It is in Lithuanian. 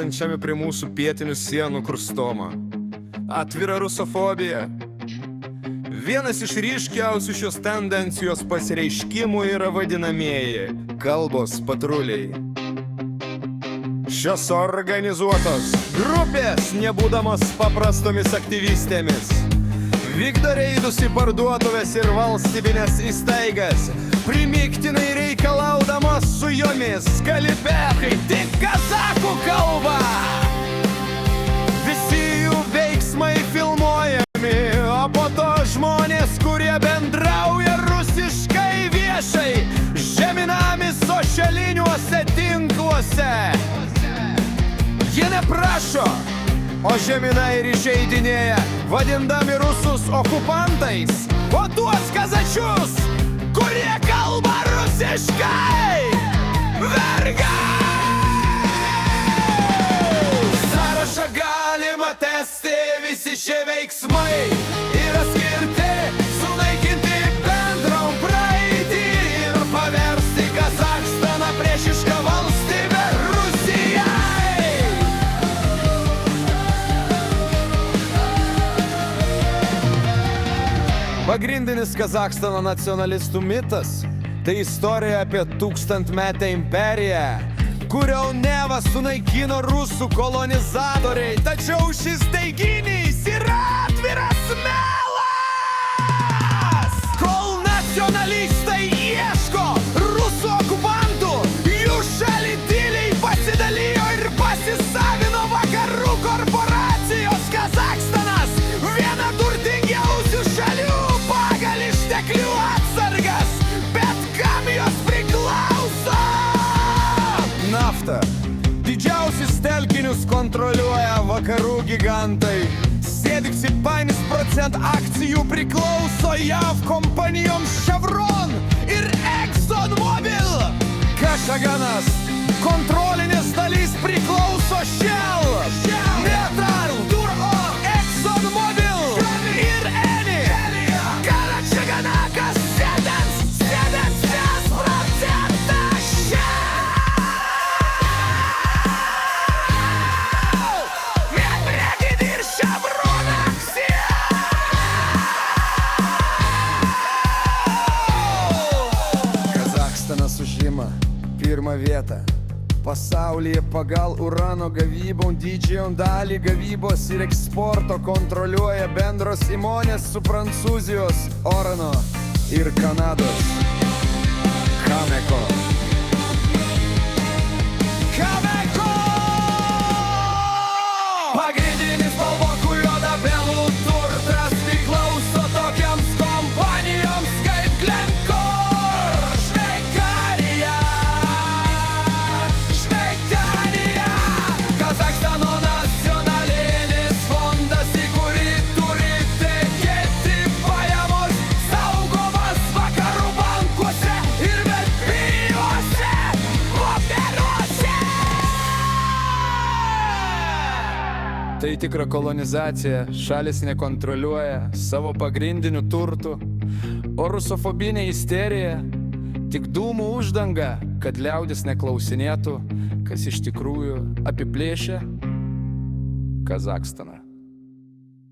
esančiame prie mūsų pietinių sienų kurstoma. Atvira rusofobija. Vienas iš ryškiausių šios tendencijos pasireiškimų yra vadinamieji kalbos patruliai. Šios organizuotos grupės, nebūdamos paprastomis aktyvistėmis, vykdo reidus į parduotuvės ir valstybinės įstaigas, primygtinai reikalaudamos su jomis kalbėti tik kazakų kalbą. Visi jų veiksmai filmuojami, o po to žmonės, kurie bendrauja rusiškai viešai, žeminami socialiniuose tinkluose. Jie neprašo, o žemina ir įžeidinėja, vadindami rusus okupantais, o tuos kazačius, kurie kalba rusiškai, vergai! Sąrašą galima tęsti, visi šie veiksmai yra skirti sunaikinti bendrom praeitį ir paversti Kazachstaną priešišką valstybę Rusijai. Pagrindinis Kazachstano nacionalistų mitas – tai istorija apie tūkstantmetę imperiją, kurio neva sunaikino rusų kolonizatoriai. Tačiau šis teiginys yra atviras melas! Kol nacionalistai ieško rusų okupantų, jų šalį tyliai pasidalijo ir pasisavino vakarų korporacijos. Kazachstanas – viena turtingiausių šalių pagal išteklių atsargas, bet kam jos priklauso? Nafta. Didžiausius telkinius kontroliuoja vakarų gigantai. 70% akcijų priklauso JAV kompanijoms Chevron ir ExxonMobil. Kašaganas. Kontrolinės dalys priklauso Shell, Metal, Turbo, ExxonMobil ir Eni. Karachaganakas 70% Shell. Medbregi ir Chevron akcija. Kazachstanas užima pirmą vietą pasaulyje pagal urano gavybą. Didžiąją dalį gavybos ir eksporto kontroliuoja bendros įmonės su Prancūzijos Orano ir Kanados Cameco. Pagrindinis spalvokų juodabelų turtas priklauso tokiams kompanijoms kaip Glencore, Šveicarija, Kazachstano nacionalinis fondas, į kurį turi tekėti pajamos, saugomas vakarų bankuose ir vertybiniuose popieriuose. Tai tikra kolonizacija, šalis nekontroliuoja savo pagrindinių turtų, o rusofobinė isterija tik dūmų uždanga, kad liaudis neklausinėtų, kas iš tikrųjų apiplėšia Kazachstaną.